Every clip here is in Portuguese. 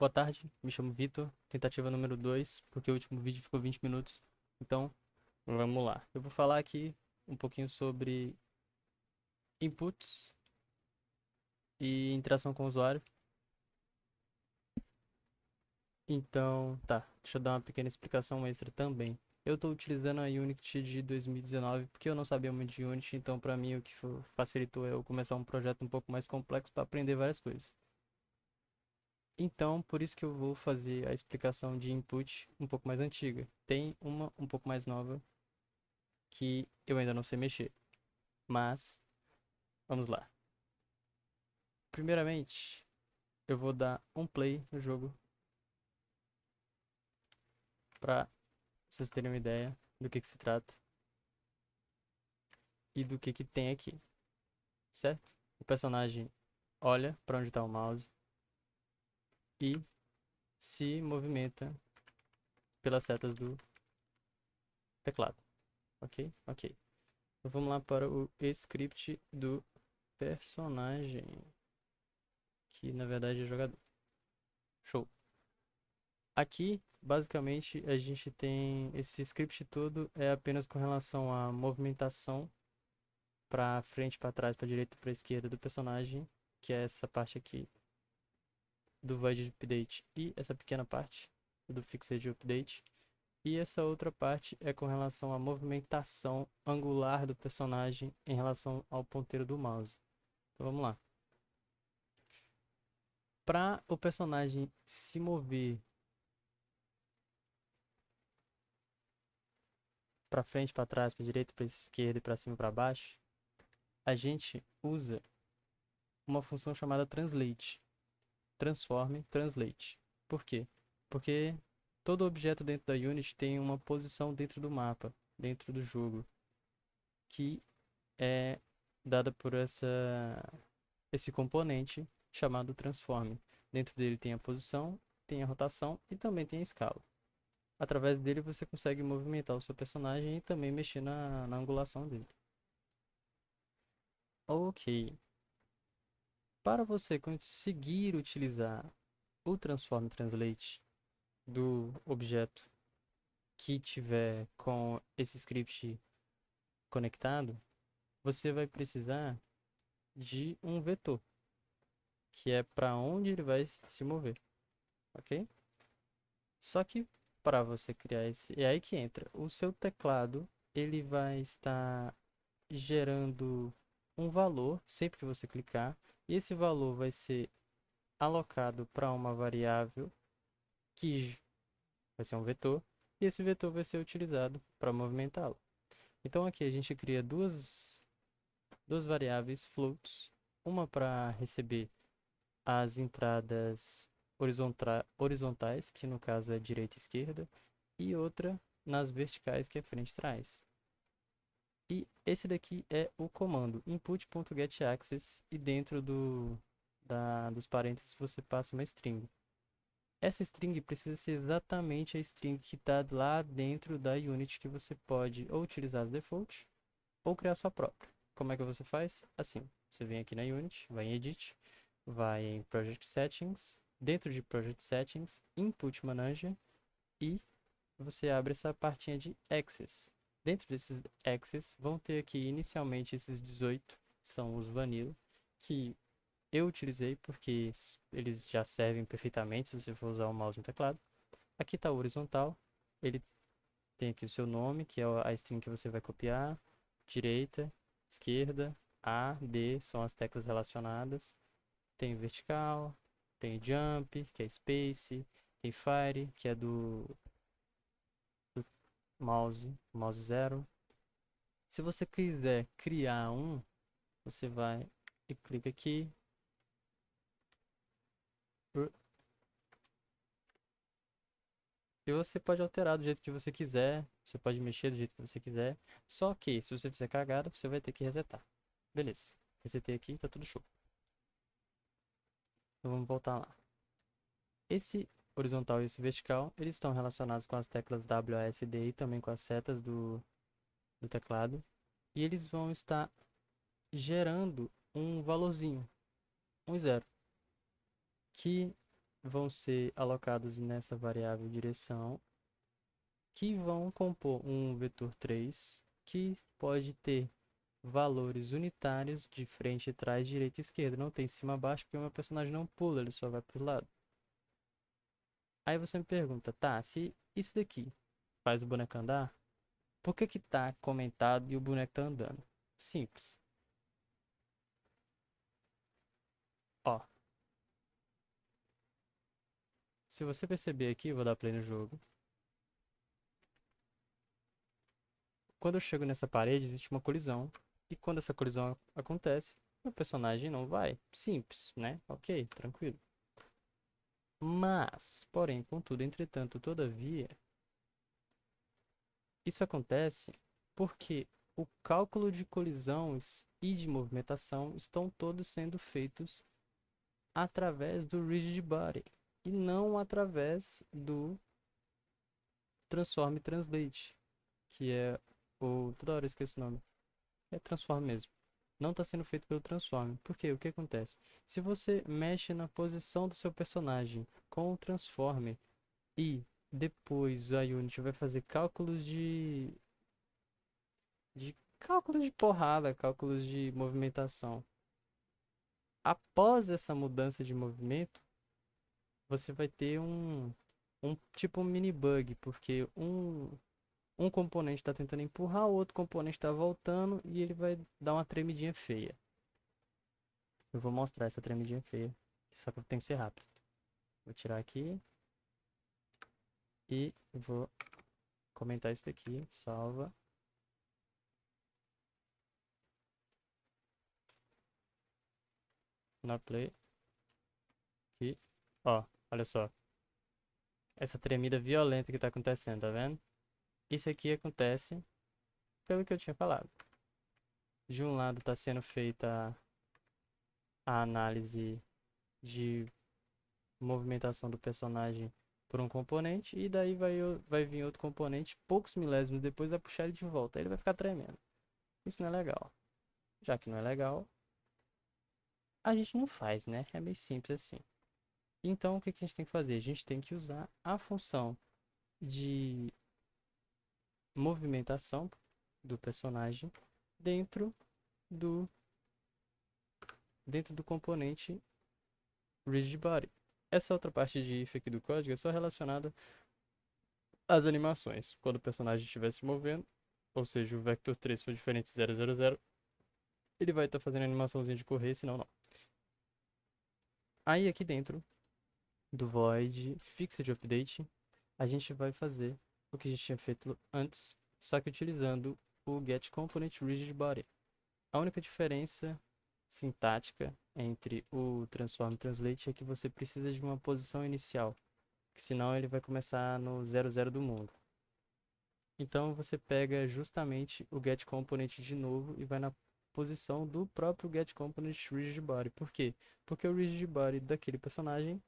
Boa tarde, me chamo Vitor, tentativa número 2, porque o último vídeo ficou 20 minutos. Então, vamos lá. Eu vou falar aqui um pouquinho sobre inputs e interação com o usuário. Então, tá, deixa eu dar uma pequena explicação extra também. Eu estou utilizando a Unity de 2019 porque eu não sabia muito de Unity, então para mim o que facilitou é eu começar um projeto um pouco mais complexo para aprender várias coisas. Então, por isso que eu vou fazer a explicação de input um pouco mais antiga. Tem uma um pouco mais nova que eu ainda não sei mexer, mas vamos lá. Primeiramente, eu vou dar um play no jogo para vocês terem uma ideia do que se trata e do que tem aqui, certo? O personagem olha para onde está o mouse e se movimenta pelas setas do teclado, ok? Ok. Então vamos lá para o script do personagem, que na verdade é jogador. Show. Aqui, basicamente, a gente tem esse script todo é apenas com relação à movimentação para frente, para trás, para direita, para esquerda do personagem, que é essa parte aqui do void update e essa pequena parte do fixed update. E essa outra parte é com relação à movimentação angular do personagem em relação ao ponteiro do mouse. Então vamos lá. Para o personagem se mover para frente, para trás, para direita, para esquerda e para cima e para baixo, a gente usa uma função chamada translate. Transform, translate. Por quê? Porque todo objeto dentro da Unity tem uma posição dentro do mapa, dentro do jogo, que é dada por esse componente chamado transform. Dentro dele tem a posição, tem a rotação e também tem a escala. Através dele você consegue movimentar o seu personagem e também mexer na angulação dele. Ok. Para você conseguir utilizar o Transform Translate do objeto que tiver com esse script conectado, você vai precisar de um vetor, que é para onde ele vai se mover, ok? Só que para você criar esse, é aí que entra. O seu teclado, ele vai estar gerando um valor sempre que você clicar, e esse valor vai ser alocado para uma variável que vai ser um vetor, e esse vetor vai ser utilizado para movimentá-lo. Então aqui a gente cria duas variáveis floats, uma para receber as entradas horizontais, que no caso é direita e esquerda, e outra nas verticais, que é frente e trás. E esse daqui é o comando input.getAccess, e dentro dos parênteses você passa uma string. Essa string precisa ser exatamente a string que está lá dentro da Unity, que você pode ou utilizar as default ou criar sua própria. Como é que você faz? Assim, você vem aqui na Unity, vai em Edit, vai em Project Settings, dentro de Project Settings, Input Manager, e você abre essa partinha de Access. Dentro desses Access vão ter aqui inicialmente esses 18, são os Vanilla, que eu utilizei porque eles já servem perfeitamente se você for usar o mouse no teclado. Aqui está o horizontal, ele tem aqui o seu nome, que é a string que você vai copiar, direita, esquerda, A, D, são as teclas relacionadas. Tem vertical, tem jump, que é space, tem fire, que é do mouse 0. Se você quiser criar um, você vai e clica aqui. E você pode alterar do jeito que você quiser, você pode mexer do jeito que você quiser. Só que, se você fizer cagada, você vai ter que resetar. Beleza. Resetei aqui, tá tudo show. Então vamos voltar lá. Esse horizontal e esse vertical, eles estão relacionados com as teclas W, A, S, D e também com as setas do teclado. E eles vão estar gerando um valorzinho, um zero, que vão ser alocados nessa variável direção, que vão compor um vetor 3, que pode ter valores unitários de frente, trás, direita e esquerda. Não tem cima baixo, porque o meu personagem não pula, ele só vai pro lado. Aí você me pergunta, tá, se isso daqui faz o boneco andar, por que que tá comentado e o boneco tá andando? Simples. Ó, se você perceber aqui, eu vou dar play no jogo. Quando eu chego nessa parede, existe uma colisão. E quando essa colisão acontece, meu personagem não vai. Simples, né? Ok, tranquilo. Mas, porém, contudo, entretanto, todavia, isso acontece porque o cálculo de colisões e de movimentação estão todos sendo feitos através do Rigid Body e não através do Transform Translate, que é o... Toda hora eu esqueço o nome. É Transform mesmo. Não está sendo feito pelo Transform. Por quê? O que acontece? Se você mexe na posição do seu personagem com o Transform e depois a Unity vai fazer cálculos de porrada, cálculos de movimentação. Após essa mudança de movimento, você vai ter um tipo um mini bug, porque um componente está tentando empurrar, o outro componente está voltando e ele vai dar uma tremidinha feia. Eu vou mostrar essa tremidinha feia, só que eu tenho que ser rápido. Vou tirar aqui e vou comentar isso daqui, salva. Na play. Aqui. Ó, olha só. Essa tremida violenta que tá acontecendo, tá vendo? Isso aqui acontece pelo que eu tinha falado. De um lado está sendo feita a análise de movimentação do personagem por um componente, e daí vai vir outro componente, poucos milésimos depois vai puxar ele de volta. Aí ele vai ficar tremendo. Isso não é legal. Já que não é legal, a gente não faz, né? É meio simples assim. Então, o que que a gente tem que fazer? A gente tem que usar a função de movimentação do personagem dentro do, dentro do componente Rigid Body. Essa outra parte de if aqui do código é só relacionada às animações. Quando o personagem estiver se movendo, ou seja, o vector 3 for diferente de 000, ele vai estar fazendo a animaçãozinha de correr, senão não. Aí aqui dentro do void fixed update, a gente vai fazer o que a gente tinha feito antes, só que utilizando o get component rigid body. A única diferença sintática entre o transform e translate é que você precisa de uma posição inicial, que senão ele vai começar no 00 do mundo. Então você pega justamente o get component de novo e vai na posição do próprio get component rigid body. Por quê? Porque o rigid body daquele personagem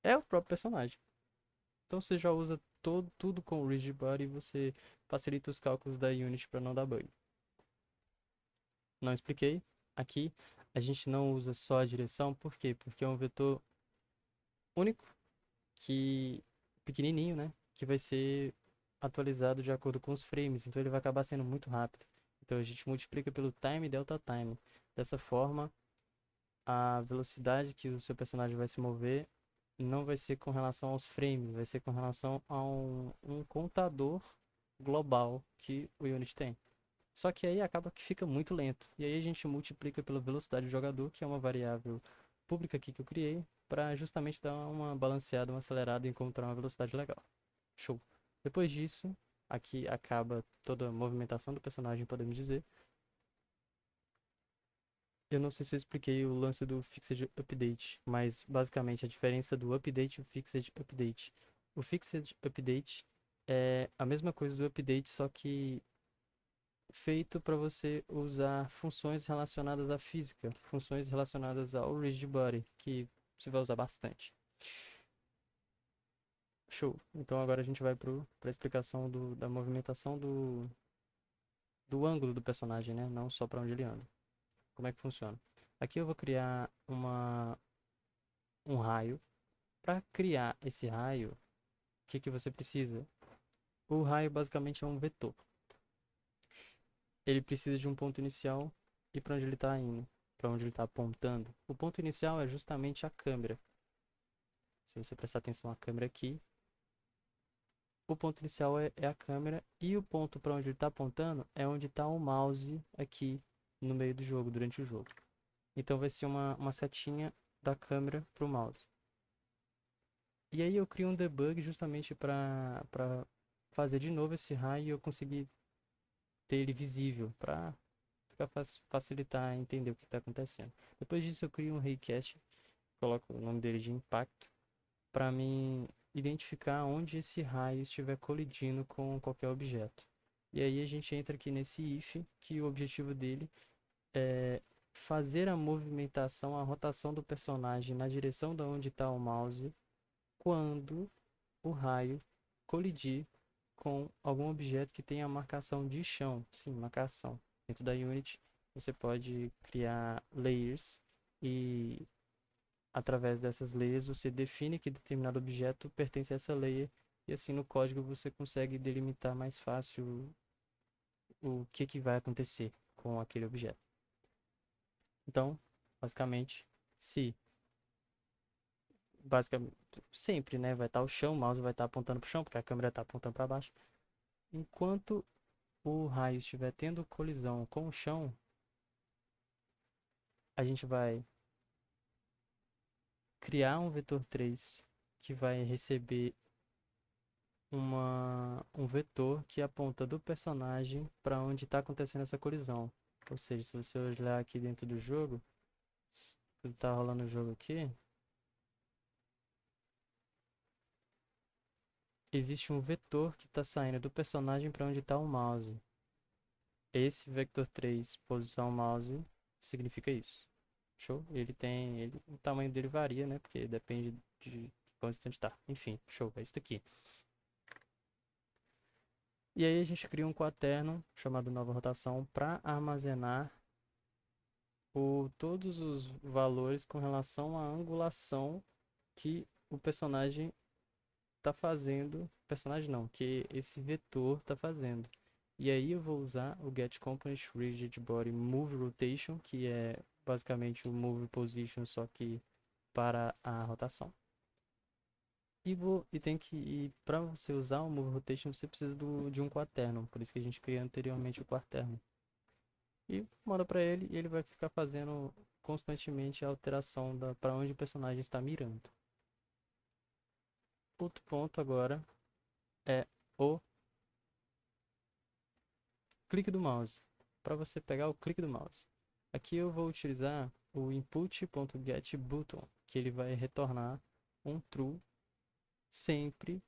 é o próprio personagem. Então você já usa tudo com o rigid body e você facilita os cálculos da Unity para não dar bug. Não expliquei. Aqui a gente não usa só a direção, por quê? Porque é um vetor único, que pequenininho, né? Que vai ser atualizado de acordo com os frames, então ele vai acabar sendo muito rápido. Então a gente multiplica pelo time delta time. Dessa forma, a velocidade que o seu personagem vai se mover não vai ser com relação aos frames, vai ser com relação a um contador global que o Unity tem. Só que aí acaba que fica muito lento. E aí a gente multiplica pela velocidade do jogador, que é uma variável pública aqui que eu criei, para justamente dar uma balanceada, uma acelerada e encontrar uma velocidade legal. Show. Depois disso, aqui acaba toda a movimentação do personagem, podemos dizer. Eu não sei se eu expliquei o lance do Fixed Update, mas basicamente a diferença do Update e o Fixed Update. O Fixed Update é a mesma coisa do Update, só que feito para você usar funções relacionadas à física, funções relacionadas ao rigid body, que você vai usar bastante. Show. Então agora a gente vai para a explicação da movimentação do ângulo do personagem, né? Não só para onde ele anda. Como é que funciona? Aqui eu vou criar um raio Para criar esse raio, o que você precisa? O raio basicamente é um vetor. Ele precisa de um ponto inicial e para onde ele está indo, para onde ele está apontando. O ponto inicial é justamente a câmera. Se você prestar atenção à câmera aqui, o ponto inicial é a câmera e o ponto para onde ele está apontando é onde está o mouse aqui no meio do jogo, durante o jogo. Então vai ser uma setinha da câmera para o mouse. E aí eu crio um debug justamente para fazer de novo esse raio e eu conseguir ter ele visível, para facilitar entender o que está acontecendo. Depois disso eu crio um raycast, coloco o nome dele de impacto, para mim identificar onde esse raio estiver colidindo com qualquer objeto. E aí a gente entra aqui nesse if, que o objetivo dele é fazer a movimentação, a rotação do personagem na direção da onde está o mouse quando o raio colidir com algum objeto que tenha marcação de chão. Sim, marcação. Dentro da Unity você pode criar layers e através dessas layers você define que determinado objeto pertence a essa layer e assim no código você consegue delimitar mais fácil o que vai acontecer com aquele objeto. Então, basicamente, se basicamente sempre, né, vai estar o chão, o mouse vai estar apontando para o chão, porque a câmera está apontando para baixo. Enquanto o raio estiver tendo colisão com o chão, a gente vai criar um vetor 3 que vai receber um vetor que aponta do personagem para onde está acontecendo essa colisão. Ou seja, se você olhar aqui dentro do jogo, está rolando o jogo aqui, existe um vetor que está saindo do personagem para onde está o mouse. Esse vector 3, posição mouse, significa isso. Show? O tamanho dele varia, né? Porque depende de quão distante está. Enfim, show, é isso aqui. E aí a gente cria um quaterno chamado nova rotação para armazenar todos os valores com relação à angulação que o personagem está fazendo. Personagem não, que esse vetor está fazendo. E aí eu vou usar o getComponentRigidBodyMoveRotation, que é basicamente o move position, só que para a rotação. E para você usar o move rotation, você precisa de um quaterno, por isso que a gente criou anteriormente o quaterno. E manda para ele e ele vai ficar fazendo constantemente a alteração para onde o personagem está mirando. Outro ponto agora é o clique do mouse. Para você pegar o clique do mouse. Aqui eu vou utilizar o input.getButton, que ele vai retornar um true sempre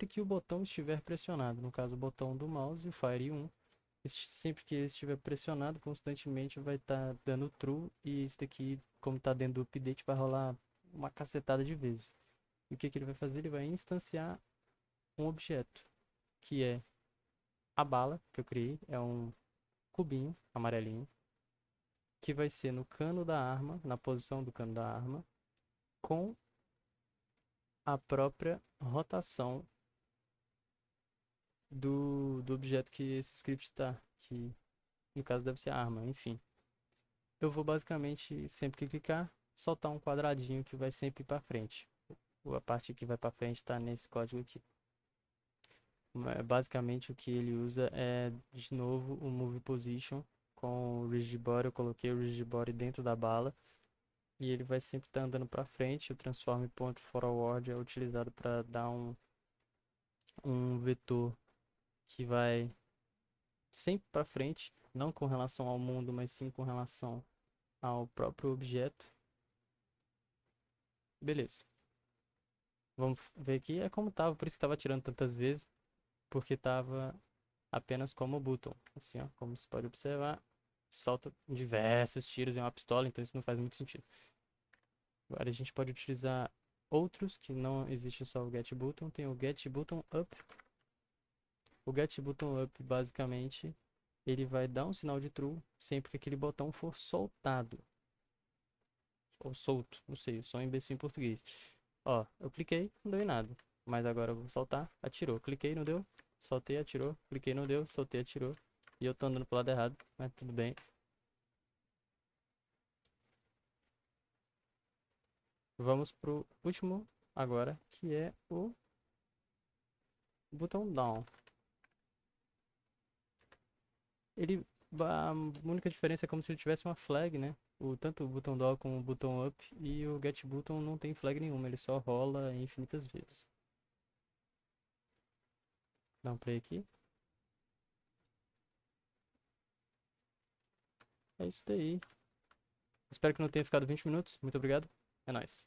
que o botão estiver pressionado. No caso, o botão do mouse, o Fire 1. Sempre que ele estiver pressionado, constantemente vai estar dando true. E isso daqui, como está dentro do update, vai rolar uma cacetada de vezes. E o que ele vai fazer? Ele vai instanciar um objeto, que é a bala que eu criei. É um cubinho amarelinho, que vai ser no cano da arma, na posição do cano da arma, com a própria rotação do objeto que esse script está, que no caso deve ser a arma, enfim. Eu vou basicamente, sempre que clicar, soltar um quadradinho que vai sempre para frente. A parte que vai para frente está nesse código aqui. Basicamente o que ele usa é, de novo, o Move Position com o Rigid Body. Eu coloquei o Rigid Body dentro da bala e ele vai sempre estar andando para frente. O Transform Point Forward é utilizado para dar um vetor que vai sempre para frente, não com relação ao mundo, mas sim com relação ao próprio objeto. Beleza. Vamos ver aqui. É como tava, por isso que estava tirando tantas vezes, porque estava apenas como button. Assim, ó, como você pode observar, solta diversos tiros em uma pistola, então isso não faz muito sentido. Agora a gente pode utilizar outros, que não existe só o getButton. Tem o getButtonUp. O getButtonUp, basicamente, ele vai dar um sinal de true sempre que aquele botão for soltado. Ou solto, não sei, eu sou um imbecil em português. Ó, eu cliquei, não deu em nada. Mas agora eu vou soltar, atirou. Cliquei, não deu. Soltei, atirou. Cliquei, não deu. Soltei, atirou. E eu tô andando pro lado errado, mas tudo bem. Vamos pro último agora, que é o botão down. Ele, a única diferença é como se ele tivesse uma flag, né? Tanto o botão down como o botão up e o get button não tem flag nenhuma, ele só rola infinitas vezes. Dá um play aqui. É isso daí. Espero que não tenha ficado 20 minutos. Muito obrigado. É nóis.